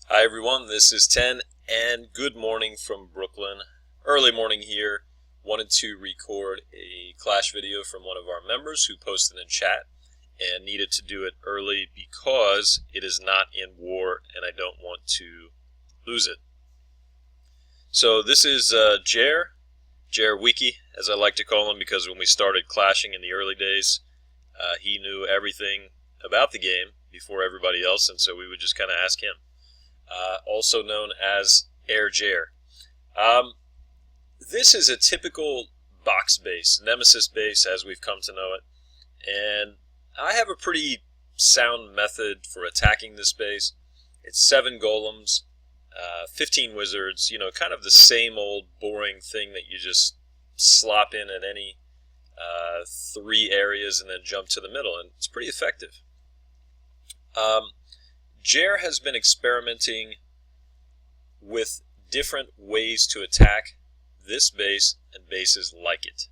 Hi everyone, this is 10 and good morning from Brooklyn. Early morning here. Wanted to record a Clash video from one of our members who posted in chat and needed to do it early because it is not in war and I don't want to lose it. So this is Jer Wiki, as I like to call him, because when we started clashing in the early days, he knew everything about the game before everybody else, and so we would just kind of ask him. Also known as Air Jer. This is a typical box base, nemesis base as we've come to know it, and I have a pretty sound method for attacking this base. It's 7 golems, 15 wizards, kind of the same old boring thing that you just slop in at any 3 areas and then jump to the middle, and it's pretty effective. Jer has been experimenting with different ways to attack this base and bases like it.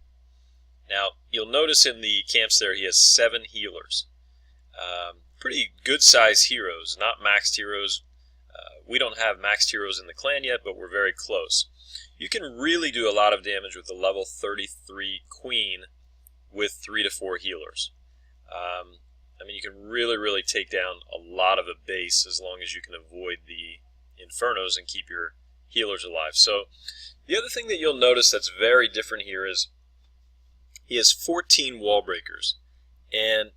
Now, you'll notice in the camps there he has 7 healers. Pretty good size heroes, not maxed heroes. We don't have maxed heroes in the clan yet, but we're very close. You can really do a lot of damage with the level 33 queen with 3 to 4 healers. You can really take down a lot of a base as long as you can avoid the infernos and keep your healers alive. So the other thing that you'll notice that's very different here is he has 14 wall breakers, and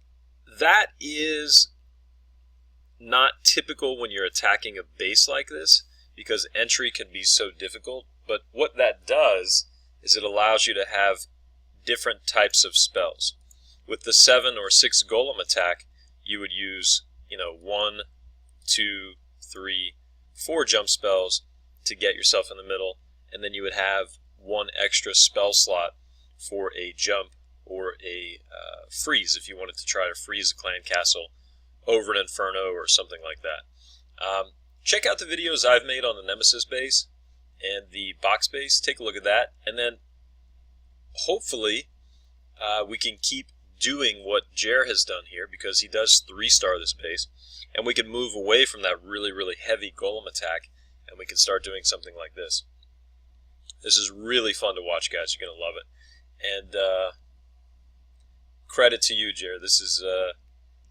that is not typical when you're attacking a base like this because entry can be so difficult. But what that does is it allows you to have different types of spells. With the 7 or 6 golem attack, you would use, 1, 2, 3, 4 jump spells to get yourself in the middle, and then you would have 1 extra spell slot for a jump or a freeze if you wanted to try to freeze a clan castle over an inferno or something like that. Check out the videos I've made on the Nemesis base and the box base. Take a look at that, and then hopefully we can keep doing what Jer has done here, because he does 3-star this base, and we can move away from that really heavy golem attack, and we can start doing something like this. This is really fun to watch, guys. You're going to love it. And credit to you, Jer. This is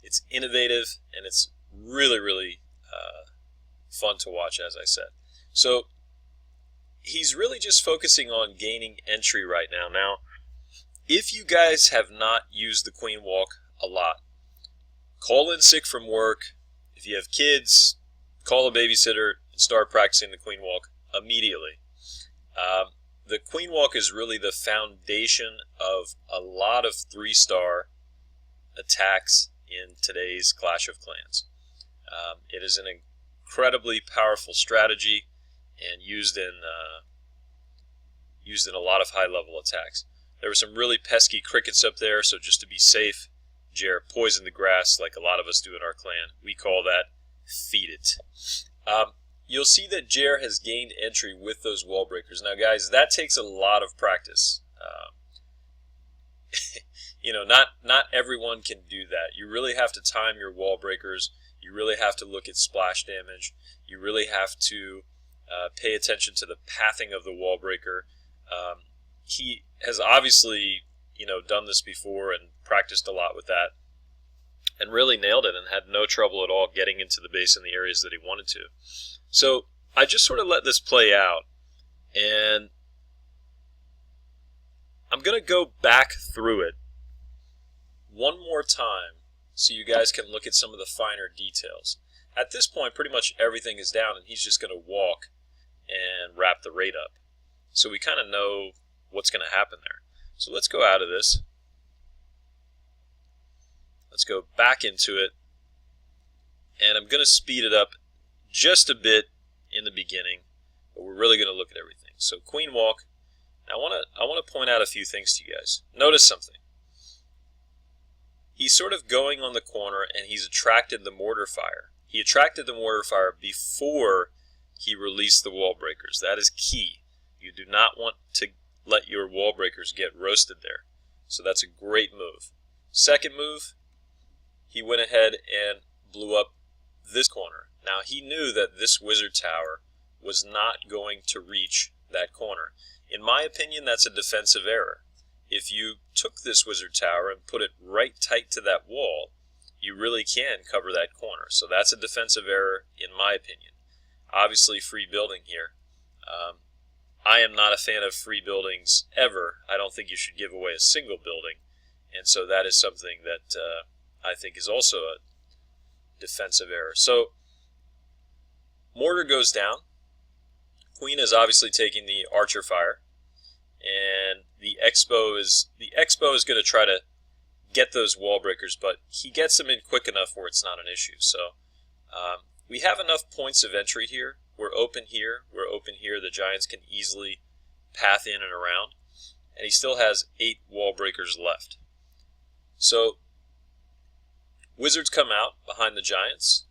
it's innovative, and it's really fun to watch, as I said. So he's really just focusing on gaining entry right now. Now, if you guys have not used the Queen Walk a lot, call in sick from work. If you have kids, call a babysitter and start practicing the Queen Walk immediately. The Queen Walk is really the foundation of a lot of 3-star attacks in today's Clash of Clans. It is an incredibly powerful strategy and used in a lot of high-level attacks. There were some really pesky crickets up there, so just to be safe, Jer poisoned the grass like a lot of us do in our clan. We call that feed it. You'll see that Jer has gained entry with those wall breakers. Now, guys, that takes a lot of practice. Not everyone can do that. You really have to time your wall breakers. You really have to look at splash damage. You really have to pay attention to the pathing of the wall breaker. He has obviously, done this before and practiced a lot with that and really nailed it and had no trouble at all getting into the base in the areas that he wanted to. So I just sort of let this play out, and I'm going to go back through it one more time so you guys can look at some of the finer details. At this point, pretty much everything is down, and he's just going to walk and wrap the raid up. So we kind of know what's going to happen there. So let's go out of this. Let's go back into it. And I'm going to speed it up just a bit in the beginning, but we're really going to look at everything. So Queen Walk. Now I want to point out a few things to you guys. Notice something. He's sort of going on the corner, and he's attracted the mortar fire. He attracted the mortar fire before he released the wall breakers. That is key. You do not want to let your wall breakers get roasted there. So that's a great move. Second move, he went ahead and blew up this corner. Now he knew that this wizard tower was not going to reach that corner. In my opinion, that's a defensive error. If you took this wizard tower and put it right tight to that wall, you really can cover that corner. So that's a defensive error in my opinion. Obviously free building here. I am not a fan of free buildings ever. I don't think you should give away a single building. And so that is something that I think is also a defensive error. So mortar goes down. Queen is obviously taking the archer fire. And the Expo is going to try to get those wall breakers, but he gets them in quick enough where it's not an issue. So we have enough points of entry here. We're open here. We're open here. The Giants can easily path in and around. And he still has 8 wall breakers left. So Wizards come out behind the Giants.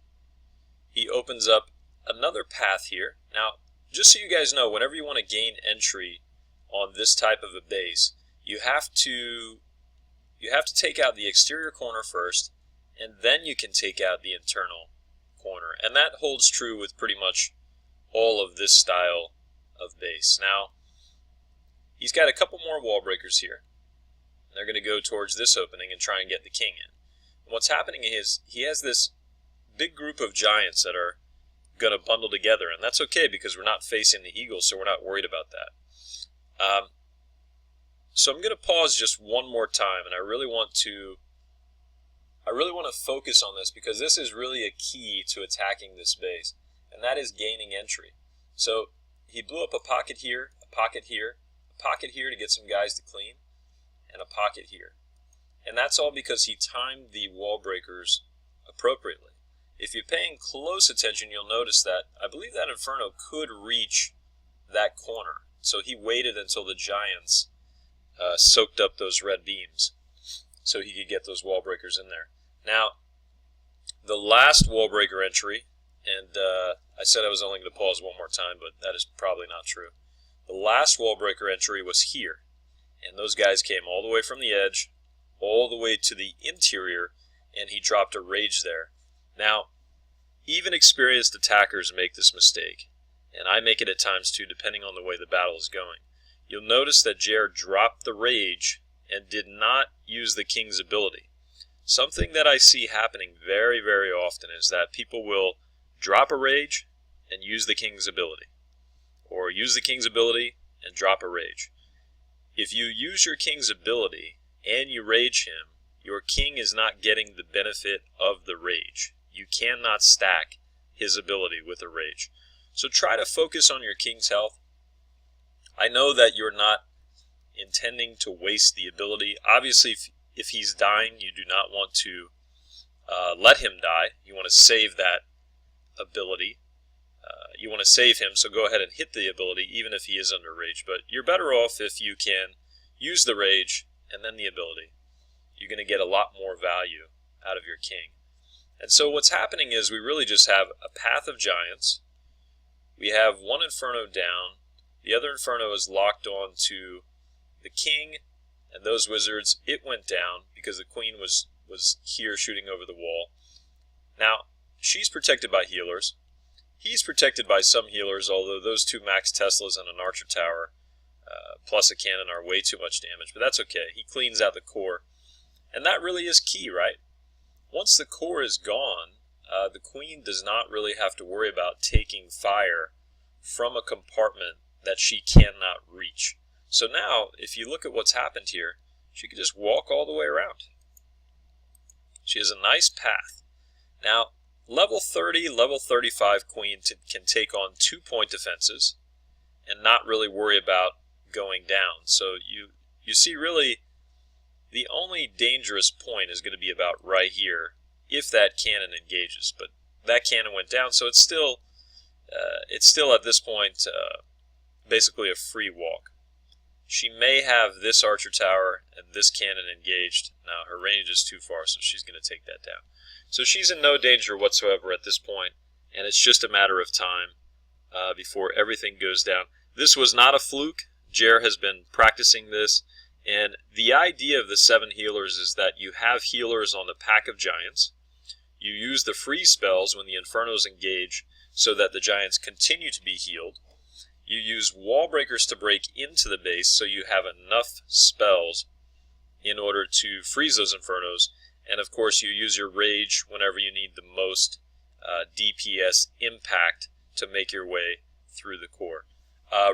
He opens up another path here. Now, just so you guys know, whenever you want to gain entry on this type of a base, you have to take out the exterior corner first, and then you can take out the internal corner. And that holds true with pretty much all of this style of base. Now, he's got a couple more wall breakers here. They're going to go towards this opening and try and get the king in. And what's happening is he has this big group of Giants that are going to bundle together, and that's okay because we're not facing the eagle, so we're not worried about that. So I'm going to pause just one more time, and I really want to focus on this because this is really a key to attacking this base, and that is gaining entry. So he blew up a pocket here, a pocket here, a pocket here to get some guys to clean, and a pocket here. And that's all because he timed the wall breakers appropriately. If you're paying close attention, you'll notice that I believe that Inferno could reach that corner. So he waited until the Giants soaked up those red beams so he could get those wall breakers in there. Now, the last wall breaker entry, and I said I was only going to pause one more time, but that is probably not true. The last wall breaker entry was here, and those guys came all the way from the edge, all the way to the interior, and he dropped a rage there. Now, even experienced attackers make this mistake, and I make it at times too, depending on the way the battle is going. You'll notice that Jer dropped the rage and did not use the king's ability. Something that I see happening very, very often is that people will drop a rage and use the king's ability, or use the king's ability and drop a rage. If you use your king's ability and you rage him, your king is not getting the benefit of the rage. You cannot stack his ability with a rage. So try to focus on your king's health. I know that you're not intending to waste the ability. Obviously, if he's dying, you do not want to let him die. You want to save that ability. You want to save him, so go ahead and hit the ability, even if he is under rage. But you're better off if you can use the rage and then the ability. You're going to get a lot more value out of your king. And so what's happening is we really just have a path of Giants. We have one Inferno down. The other Inferno is locked on to the king and those wizards. It went down because the queen was here shooting over the wall. Now, she's protected by healers. He's protected by some healers, although those 2 max Teslas and an archer tower plus a cannon are way too much damage. But that's okay. He cleans out the core. And that really is key, right? Once the core is gone, the queen does not really have to worry about taking fire from a compartment that she cannot reach. So now, if you look at what's happened here, she can just walk all the way around. She has a nice path. Now, level 30, level 35 queen can take on 2-point defenses and not really worry about going down. So you see really the only dangerous point is going to be about right here if that cannon engages. But that cannon went down, so it's still at this point basically a free walk. She may have this archer tower and this cannon engaged. Now her range is too far, so she's going to take that down. So she's in no danger whatsoever at this point, and it's just a matter of time before everything goes down. This was not a fluke. Jer has been practicing this, and the idea of the 7 healers is that you have healers on the pack of Giants. You use the freeze spells when the Infernos engage so that the Giants continue to be healed. You use wall breakers to break into the base so you have enough spells in order to freeze those Infernos. And of course you use your rage whenever you need the most DPS impact to make your way through the core.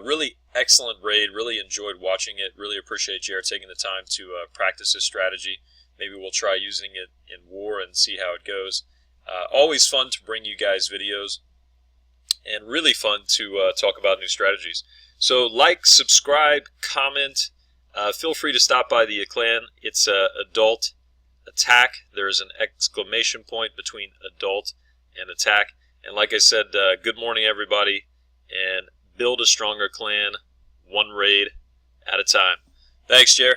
Really excellent raid, really enjoyed watching it, really appreciate JR taking the time to practice this strategy. Maybe we'll try using it in war and see how it goes. Always fun to bring you guys videos, and really fun to talk about new strategies. So like, subscribe, comment, feel free to stop by the clan. It's adult attack. There's an exclamation point between adult and attack. And like I said, good morning everybody, and build a stronger clan, one raid at a time. Thanks, Jer.